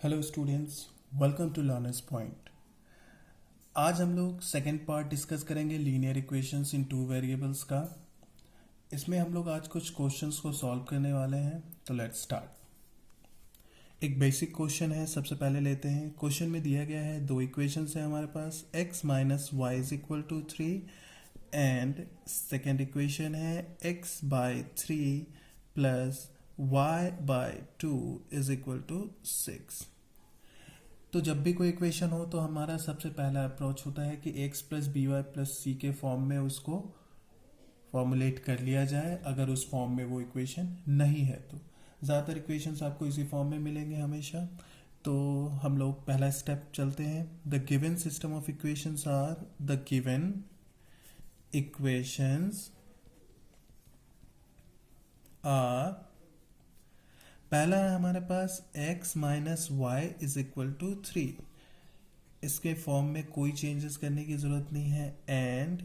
Hello students, welcome to learners point. आज हम लोग सेकेंड पार्ट डिस्कस करेंगे linear equations in two variables का। इसमें हम लोग आज कुछ क्वेश्चंस को सॉल्व करने वाले हैं। तो लेट्स स्टार्ट। एक बेसिक क्वेश्चन है, सबसे पहले लेते हैं। क्वेश्चन में दिया गया है दो इक्वेशंस है हमारे पास, x minus y is equal to 3 and second equation है x by 3 plus y by 2 is equal to 6। तो जब भी कोई इक्वेशन हो तो हमारा सबसे पहला अप्रोच होता है कि x plus b y plus c के फॉर्म में उसको फॉर्मुलेट कर लिया जाए, अगर उस फॉर्म में वो इक्वेशन नहीं है तो। ज़्यादातर इक्वेशंस आपको इसी फॉर्म में मिलेंगे हमेशा। तो हम लोग पहला स्टेप चलते हैं। The given system of equations are, the given equations are, पहला है हमारे पास x minus y is equal to 3। इसके फॉर्म में कोई चेंजेस करने की जरूरत नहीं है। एंड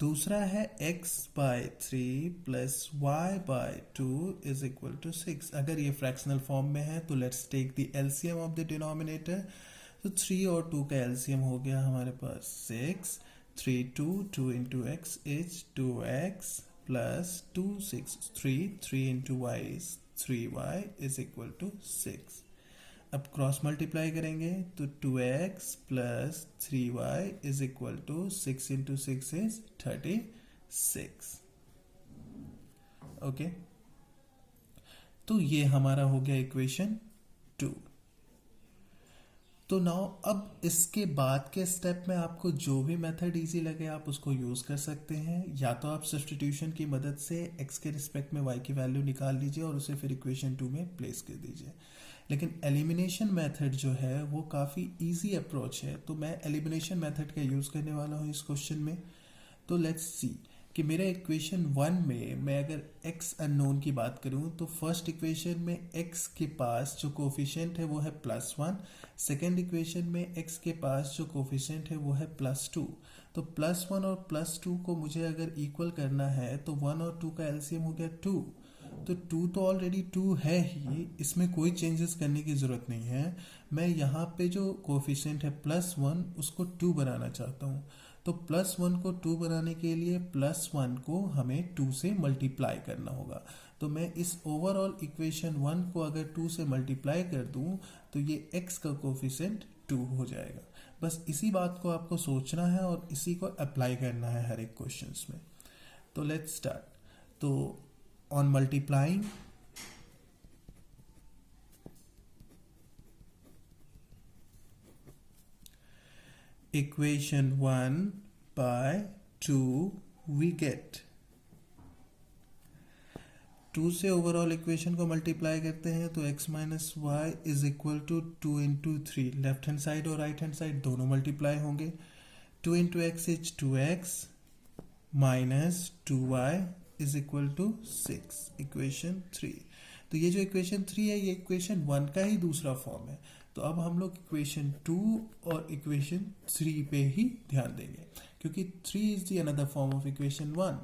दूसरा है x by 3 plus y by 2 is equal to 6। अगर ये फ्रैक्शनल फॉर्म में है तो let's take the LCM of the denominator. तो 3 और 2 का एलसीएम हो गया हमारे पास 6। 2 into x is 2x plus 2 6 3 into y is 3y is equal to 6। अब क्रॉस मल्टीप्लाई करेंगे तो 2x plus 3y is equal to 6 into 6 is 36। Okay, तो ये हमारा हो गया इक्वेशन 2। तो नाउ अब इसके बाद के स्टेप में आपको जो भी मेथड इजी लगे आप उसको यूज कर सकते हैं। या तो आप सब्स्टिट्यूशन की मदद से x के रिस्पेक्ट में y की वैल्यू निकाल लीजिए और उसे फिर इक्वेशन 2 में प्लेस कर दीजिए। लेकिन एलिमिनेशन मेथड जो है वो काफ़ी इजी अप्रोच है, तो मैं एलिमिनेशन मेथड का यूज़ करने वाला हूँ इस क्वेश्चन में। तो लेट्स सी कि मेरे इक्वेशन 1 में मैं अगर x अननोन की बात करूं तो फर्स्ट इक्वेशन में x के पास जो कोफिशिएंट है वो है +1। सेकेंड इक्वेशन में x के पास जो कोफिशिएंट है वो है +2। तो +1 और +2 को मुझे अगर इक्वल करना है तो 1 और 2 का एलसीएम हो गया 2। तो 2 तो ऑलरेडी 2 है ही, इसमें कोई चेंजेस करने की ज़रूरत नहीं है। मैं यहाँ पे जो कोफिशिएंट है +1 उसको 2 बनाना चाहता हूँ। तो +1 को 2 बनाने के लिए +1 को हमें 2 से मल्टीप्लाई करना होगा। तो मैं इस ओवरऑल इक्वेशन 1 को अगर 2 से मल्टीप्लाई कर दूं तो ये x का कोफिशिएंट 2 हो जाएगा। बस इसी बात को आपको सोचना है और इसी को अप्लाई करना है हर एक क्वेश्चंस में। तो लेट्स स्टार्ट। तो on multiplying equation 1 by 2 we get 2 से ओवरऑल इक्वेशन को मल्टीप्लाई करते हैं तो x minus y is equal to 2 into 3। Left hand side और राइट हैंड साइड दोनों मल्टीप्लाई होंगे। 2 into x is 2x minus 2y is equal to 6, equation 3। तो ये जो इक्वेशन 3 है ये इक्वेशन 1 का ही दूसरा फॉर्म है। तो अब हम लोग इक्वेशन 2 और इक्वेशन 3 पे ही ध्यान देंगे क्योंकि 3 is the another form of equation 1।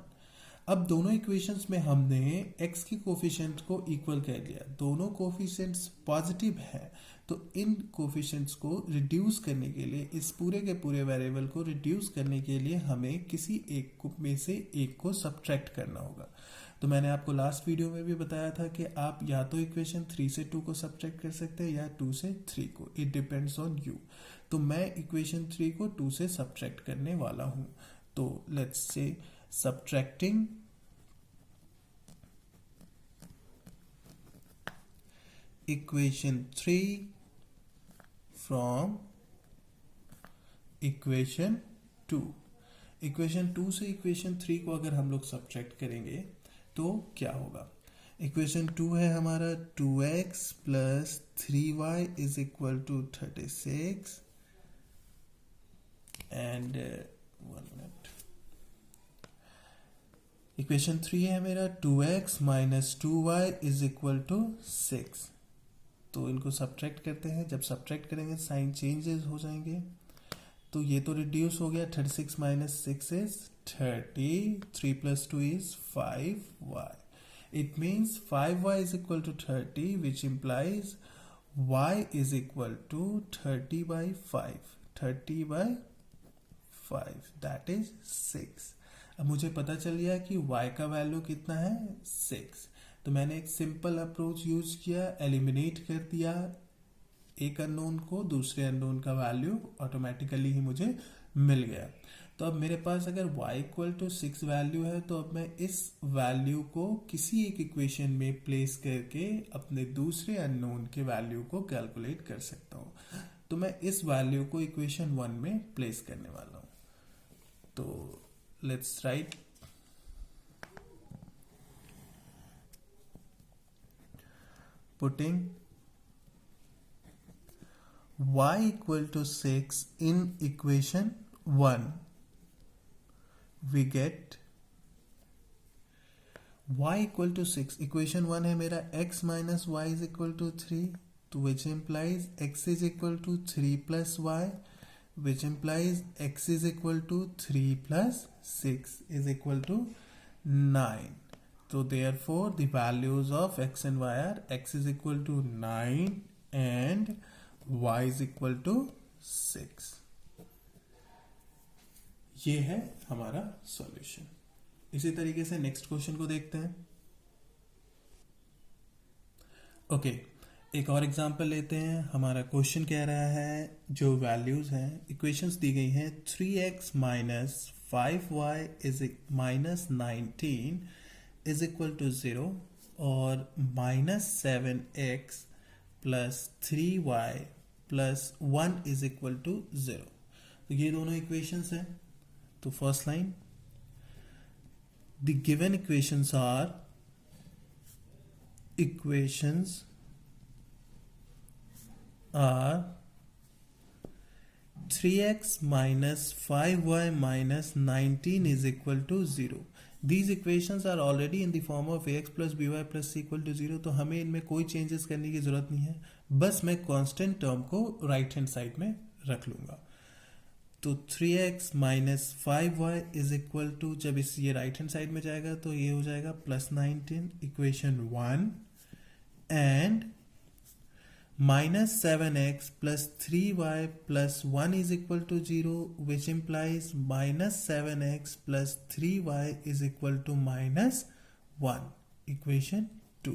अब दोनों इक्वेशंस में हमने x के कोफिशिएंट को इक्वल कर लिया, दोनों कोफिशिएंट्स पॉजिटिव हैं। तो इन कोफिशिएंट्स को रिड्यूस करने के लिए, इस पूरे के पूरे वेरिएबल को रिड्यूस करने के लिए हमें किसी एक में से एक को सब्ट्रैक्ट करना होगा। तो मैंने आपको लास्ट वीडियो में भी बताया था कि आप या तो इक्वेशन 3 से 2 को सब्ट्रैक्ट कर सकते हैं या 2 से 3 को, इट डिपेंड्स ऑन यू। तो मैं इक्वेशन 3 को 2 से सब्ट्रैक्ट करने वाला हूँ। तो लेट्स से subtracting equation 3 from equation 2। Equation 2 से इक्वेशन 3 को अगर हम लोग सब्ट्रैक्ट करेंगे तो क्या होगा। इक्वेशन 2 है हमारा 2x plus 3y is equal to 36 and 1 minute. Equation 3 है मेरा 2x minus 2y is equal to 6। तो इनको सब्ट्रैक्ट करते हैं, जब सब्ट्रैक्ट करेंगे साइन चेंजेस हो जाएंगे। तो ये तो रिड्यूस हो गया, 36 minus 6 is 30, 3 plus 2 is 5y। It means 5y is equal to 30, which implies y is equal to 30/5, 30/5 that is 6। अब मुझे पता चल गया कि y का वैल्यू कितना है, 6। तो मैंने एक सिंपल अप्रोच यूज किया, एलिमिनेट कर दिया एक अननोन को, दूसरे अननोन का वैल्यू ऑटोमेटिकली ही मुझे मिल गया। तो अब मेरे पास अगर y इक्वल टू 6 वैल्यू है, तो अब मैं इस वैल्यू को किसी एक इक्वेशन में प्लेस करके अपने दूसरे अननोन के वैल्यू को कैलकुलेट कर सकता हूँ। तो मैं इस वैल्यू को इक्वेशन 1 में प्लेस करने वाला हूँ। तो let's write putting y equal to 6 in equation 1, we get y equal to 6, equation 1 है मेरा x minus y is equal to 3, तो which implies x is equal to 3 plus y, which implies x is equal to 3 plus 6 is equal to 9. So therefore the values of x and y are x is equal to 9 and y is equal to 6. ये है हमारा solution. इसी तरीके से next question को देखते हैं। Okay, एक और एग्जांपल लेते हैं। हमारा क्वेश्चन कह रहा है, जो वैल्यूज हैं, इक्वेशंस दी गई हैं, 3x minus 5y is minus 19 is equal to 0 और minus 7x plus 3y plus 1 is equal to 0। तो ये दोनों इक्वेशंस हैं। तो first line, the given equations are are 3x minus 5y minus 19 is equal to 0. These equations are already in the form of ax plus by plus c equal to 0. तो हमें इनमें कोई changes करने की जरूरत नहीं है, बस मैं कांस्टेंट टर्म को राइट हैंड साइड में रख लूंगा। तो 3x minus 5y is equal to, जब इस ये राइट हैंड साइड में जाएगा तो ये हो जाएगा plus 19, equation 1, and minus 7x plus 3y plus 1 is equal to 0, which implies minus 7x plus 3y is equal to minus 1, equation 2।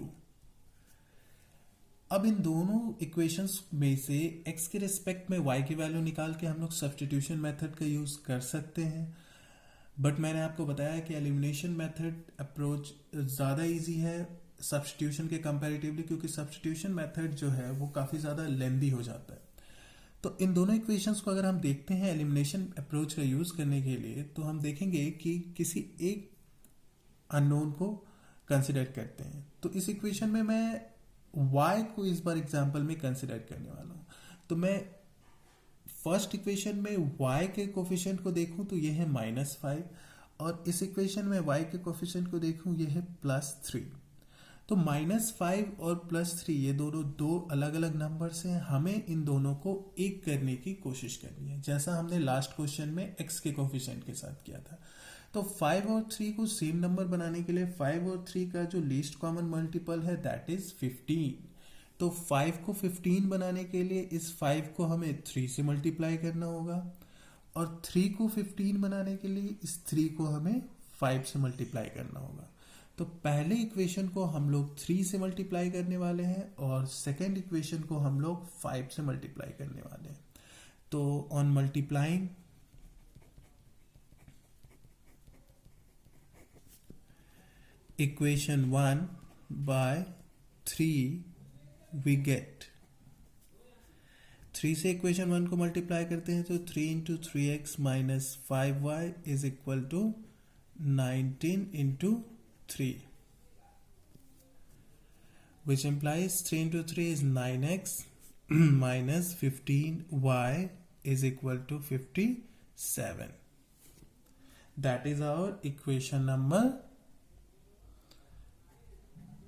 अब इन दोनों इक्वेशंस में से x के रिस्पेक्ट में y की वैल्यू निकाल के हम लोग सब्स्टिट्यूशन मेथड का यूज कर सकते हैं, बट मैंने आपको बताया कि एलिमिनेशन मेथड अप्रोच ज़्यादा इजी है सब्स्टिट्यूशन के कंपैरेटिवली, क्योंकि सब्स्टिट्यूशन मेथड जो है वो काफ़ी ज़्यादा लेंदी हो जाता है। तो इन दोनों इक्वेशंस को अगर हम देखते हैं एलिमिनेशन अप्रोच का यूज़ करने के लिए, तो हम देखेंगे कि किसी एक अननोन को कंसिडर करते हैं। तो इस इक्वेशन में मैं y को इस बार एग्जाम्पल में कंसिडर करने वाला हूँ। तो मैं फर्स्ट इक्वेशन में y के कोफिशिएंट को देखूं तो ये है -5, और इस इक्वेशन में y के कोफिशिएंट को देखूं ये है +3। तो -5 और +3 ये दोनों दो अलग अलग नंबर्स हैं, हमें इन दोनों को एक करने की कोशिश करनी है, जैसा हमने लास्ट क्वेश्चन में x के कोफिशिएंट के साथ किया था। तो 5 और 3 को सेम नंबर बनाने के लिए 5 और 3 का जो लीस्ट कॉमन मल्टीपल है दैट इज 15। तो 5 को 15 बनाने के लिए इस 5 को हमें 3 से मल्टीप्लाई करना होगा, और 3 को 15 बनाने के लिए इस 3 को हमें 5 से मल्टीप्लाई करना होगा। तो पहले इक्वेशन को हम लोग 3 से मल्टीप्लाई करने वाले हैं और सेकेंड इक्वेशन को हम लोग 5 से मल्टीप्लाई करने वाले हैं। तो on multiplying equation 1 by 3 we get, 3 से इक्वेशन 1 को मल्टीप्लाई करते हैं तो 3 into 3x minus 5y is equal to 19 into 3, which implies 3 into 3 is 9x minus 15y is equal to 57. That is our equation number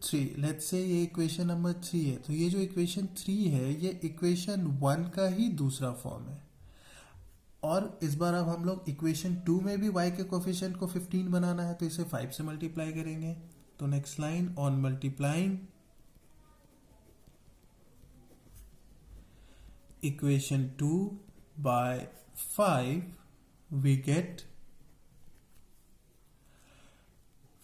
3. Let's say ये equation number 3 है, तो ये जो इक्वेशन 3 है ये इक्वेशन 1 का ही दूसरा फॉर्म है। और इस बार अब हम लोग इक्वेशन 2 में भी y के कोफिशिएंट को 15 बनाना है, तो इसे 5 से मल्टीप्लाई करेंगे। तो next line, on multiplying equation 2 by 5 we get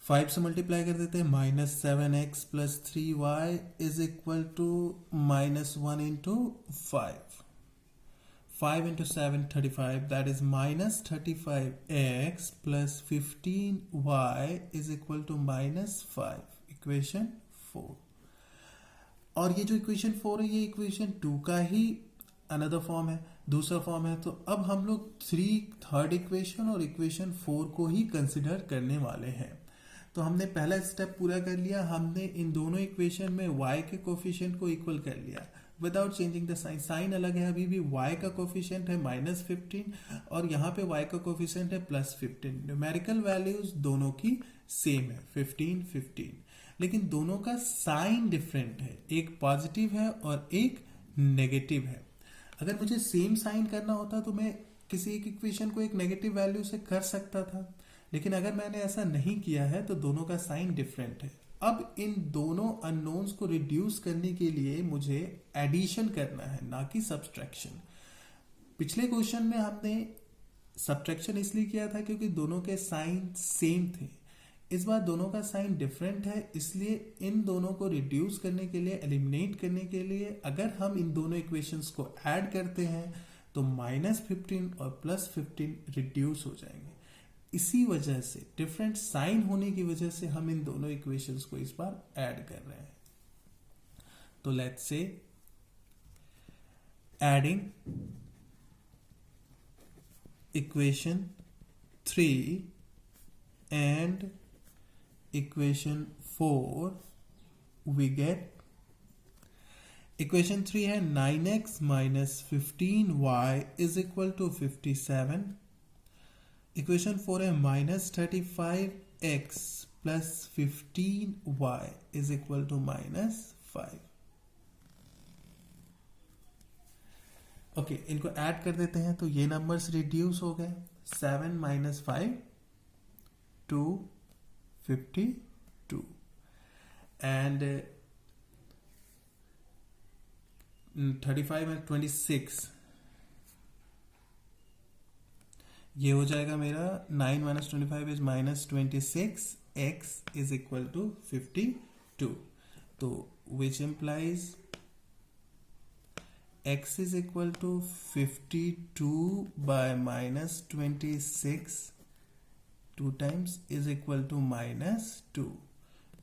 5 से मल्टीप्लाई कर देते हैं -7x + 3y is equal to -1 into 5. 5 into 7 35, that is -35x plus 15y is equal to -5. Equation 4. और ये जो इक्वेशन 4 है ये इक्वेशन 2 का ही अनदर फॉर्म है, दूसरा फॉर्म है. तो अब हम लोग थर्ड इक्वेशन और इक्वेशन 4 को ही कंसिडर करने वाले हैं. तो हमने पहला स्टेप पूरा कर लिया. हमने इन दोनों इक्वेशन में y के कोफिशिएंट को इक्वल कर लिया without changing the sign. Sign अलग है, अभी भी y का कोफिशिएंट है -15 और यहाँ पे y का कोफिशिएंट है +15. न्यूमेरिकल वैल्यूज दोनों की सेम है 15 15, लेकिन दोनों का साइन डिफरेंट है. एक पॉजिटिव है और एक नेगेटिव है. अगर मुझे सेम साइन करना होता तो मैं किसी एक इक्वेशन को एक नेगेटिव वैल्यू से कर सकता था, लेकिन अगर मैंने ऐसा नहीं किया है तो दोनों का साइन डिफरेंट है. अब इन दोनों अननोन्स को रिड्यूस करने के लिए मुझे एडिशन करना है, ना कि सब्सट्रैक्शन. पिछले क्वेश्चन में हमने सब्सट्रैक्शन इसलिए किया था क्योंकि दोनों के साइन सेम थे. इस बार दोनों का साइन डिफरेंट है, इसलिए इन दोनों को रिड्यूस करने के लिए, एलिमिनेट करने के लिए अगर हम इन दोनों इक्वेशंस को ऐड करते हैं तो -15 और +15 रिड्यूस हो जाएंगे. इसी वजह से, डिफरेंट साइन होने की वजह से हम इन दोनों इक्वेशंस को इस बार ऐड कर रहे हैं. तो लेट्स से adding equation 3 and equation 4 we get. Equation 3 है 9x - 15y is equal to 57. Equation 4 है -35x plus 15y is equal to -5. Okay, इनको ऐड कर देते हैं तो ये नंबर्स रिड्यूस हो गए. 7 - 5 2 52 एंड 35 and 26 ये हो जाएगा मेरा 9 - 25 is -26. x is equal to 52. तो which implies x is equal to 52 by -26 2 times is equal to -2.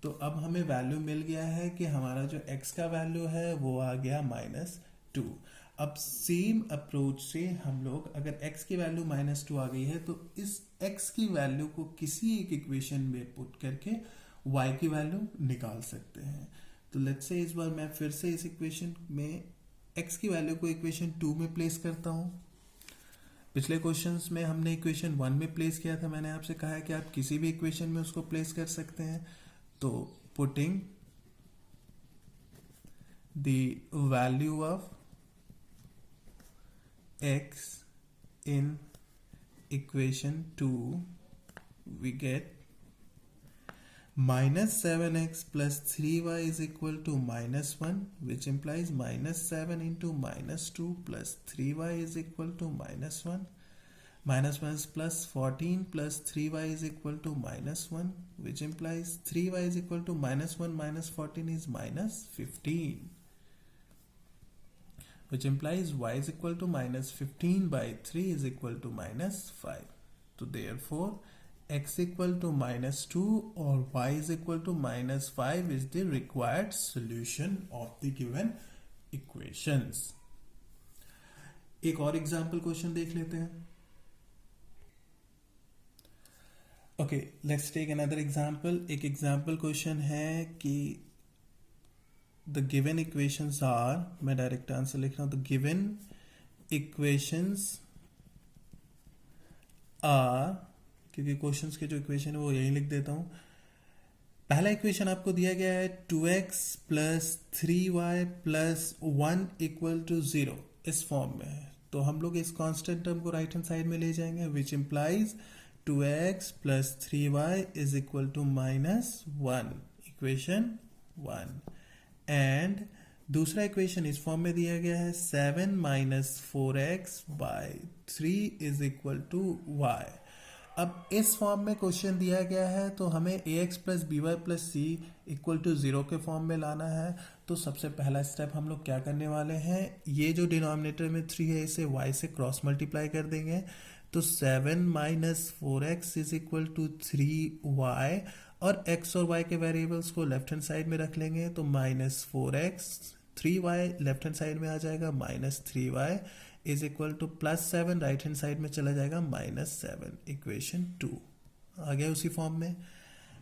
तो अब हमें वैल्यू मिल गया है कि हमारा जो x का वैल्यू है वो आ गया -2. अब सेम अप्रोच से हम लोग अगर x की वैल्यू -2 आ गई है तो इस x की वैल्यू को किसी एक इक्वेशन में पुट करके y की वैल्यू निकाल सकते हैं. तो लेट्स से इस बार मैं फिर से इस इक्वेशन में x की वैल्यू को इक्वेशन 2 में प्लेस करता हूं. पिछले क्वेश्चंस में हमने इक्वेशन 1 में प्लेस किया था. मैंने आपसे कहा है कि आप किसी भी इक्वेशन में उसको प्लेस कर सकते हैं. तो putting the value of x in equation 2 we get -7x plus 3y is equal to -1, which implies -7 into -2 plus 3y is equal to -1. -1 is +14 plus 3y is equal to -1, which implies 3y is equal to -1 minus 14 is -15. Which implies y is equal to -15 by 3 is equal to -5. So therefore x equal to -2 or y is equal to -5 is the required solution of the given equations. एक और example question देख लेते हैं. Okay, let's take another example. एक example question है कि the given equations are, मैं direct answer लिख रहा हूं. the given equations are, क्योंकि क्वेश्चंस के जो इक्वेशन है वो यही लिख देता हूं. पहला इक्वेशन आपको दिया गया है 2x plus 3y plus 1 equal to 0. इस फॉर्म में है तो हम लोग इस कांस्टेंट टर्म को राइट हैंड साइड में ले जाएंगे, which implies 2x plus 3y is equal to -1. Equation 1. And दूसरा इक्वेशन इस फॉर्म में दिया गया है 7 minus 4x/3 is equal to y. अब इस फॉर्म में क्वेश्चन दिया गया है तो हमें ax plus b y plus c equal to 0 के फॉर्म में लाना है। तो सबसे पहला स्टेप हम लोग क्या करने वाले हैं, ये जो डिनोमिनेटर में 3 है इसे y से क्रॉस मल्टीप्लाई कर देंगे। तो 7 minus 4x is equal to 3y, और x और y के वेरिएबल्स को लेफ्ट हैंड साइड में रख लेंगे। तो -4x, 3y left hand side में आ जाएगा, -3y is equal to +7 right hand side में चला जाएगा, -7। इक्वेशन 2 आ गया उसी फॉर्म में।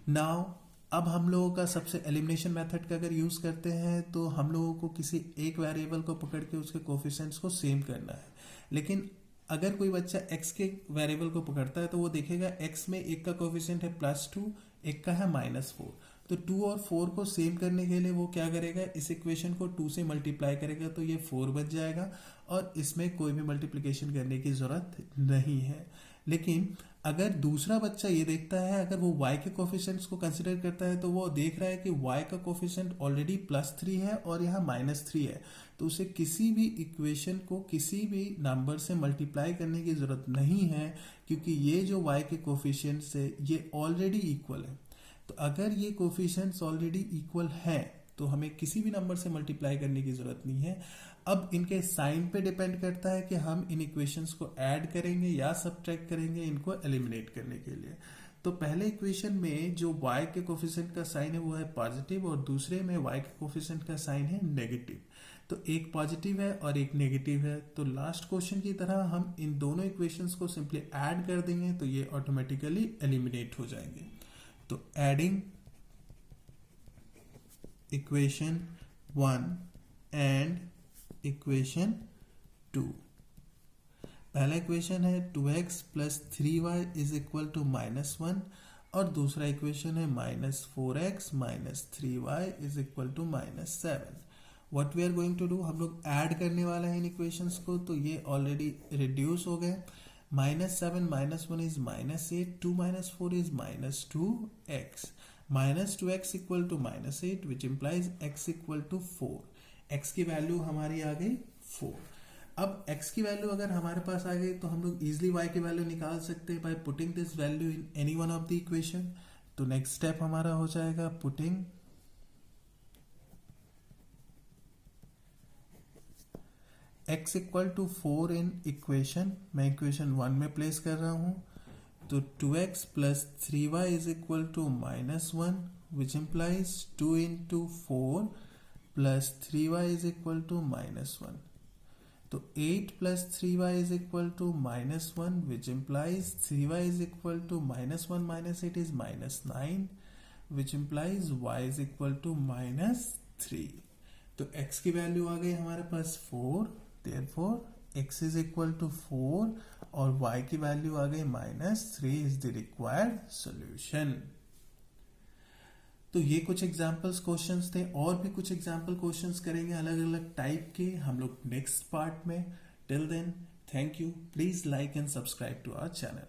नाउ अब हम लोगों का सबसे एलिमिनेशन मेथड का अगर यूज करते हैं तो हम लोगों को किसी एक वेरिएबल को पकड़ के उसके कोफिशिएंट्स को सेम करना है। लेकिन अगर कोई बच्चा x के वेरिएबल को पकड़ता है तो वो देखेगा x में एक का कोफिशिएंट है +2, एक का है -4। तो 2 और 4 को सेम करने के लिए वो क्या करेगा, इस इक्वेशन को 2 से मल्टीप्लाई करेगा तो ये 4 बच जाएगा, और इसमें कोई भी मल्टीप्लिकेशन करने की जरूरत नहीं है। लेकिन अगर दूसरा बच्चा ये देखता है, अगर वो y के कोफिशिएंट्स को कंसिडर करता है तो वो देख रहा है कि y का कोफिशिएंट ऑलरेडी +3 है और यहाँ -3 है, तो उसे किसी भी इक्वेशन को किसी भी नंबर से मल्टीप्लाई करने की जरूरत नहीं है, क्योंकि ये जो y के कोफिशिएंट्स है ये ऑलरेडी इक्वल है। तो अगर ये कोफिशिएंट्स ऑलरेडी इक्वल है तो हमें किसी भी नंबर से मल्टीप्लाई करने की जरूरत नहीं है। अब इनके साइन पे डिपेंड करता है कि हम इन इक्वेशंस को ऐड करेंगे या सब्ट्रैक्ट करेंगे इनको एलिमिनेट करने के लिए। तो पहले इक्वेशन में जो y के कोफिशिएंट का साइन है वो है पॉजिटिव, और दूसरे में y के कोफिशिएंट का साइन है नेगेटिव। तो एक पॉजिटिव है और एक नेगेटिव है। तो लास्ट क्वेश्चन की तरह हम इन दोनों इक्वेशंस को सिंपली ऐड कर देंगे तो ये ऑटोमेटिकली एलिमिनेट हो जाएंगे। तो एडिंग इक्वेशन 1 एंड इक्वेशन 2। पहला इक्वेशन है 2x plus 3y is equal to -1, और दूसरा इक्वेशन है -4x minus 3y is equal to -7। What we are going to do, हम लोग ऐड करने वाले हैं इन इक्वेशंस को, तो ये ऑलरेडी रिड्यूस हो गए। -7 -1 is -8, 2 - 4 is -2x, -2x equal to -8 which implies x equal to 4। x की वैल्यू हमारी आ गई 4। अब x की वैल्यू अगर हमारे पास आ गई तो हम लोग इजिली y की वैल्यू निकाल सकते हैं by putting this value in any one of the equation. तो नेक्स्ट स्टेप हमारा हो जाएगा putting x equal to 4 in equation, मैं इक्वेशन 1 में प्लेस कर रहा हूं। तो 2x plus 3y is equal to -1 which implies 2 into 4 plus 3y is equal to -1। तो 8 plus 3y is equal to -1 which implies 3y is equal to -1 minus 8 is -9 which implies y is equal to -3। तो x की value आ गई हमारे पास 4, therefore x is equal to 4 और y की value आ गई -3 is the required solution। तो ये कुछ एग्जाम्पल्स क्वेश्चंस थे, और भी कुछ एग्जाम्पल क्वेश्चंस करेंगे अलग अलग टाइप के हम लोग नेक्स्ट पार्ट में। Till then, thank you. Please like and subscribe to our channel.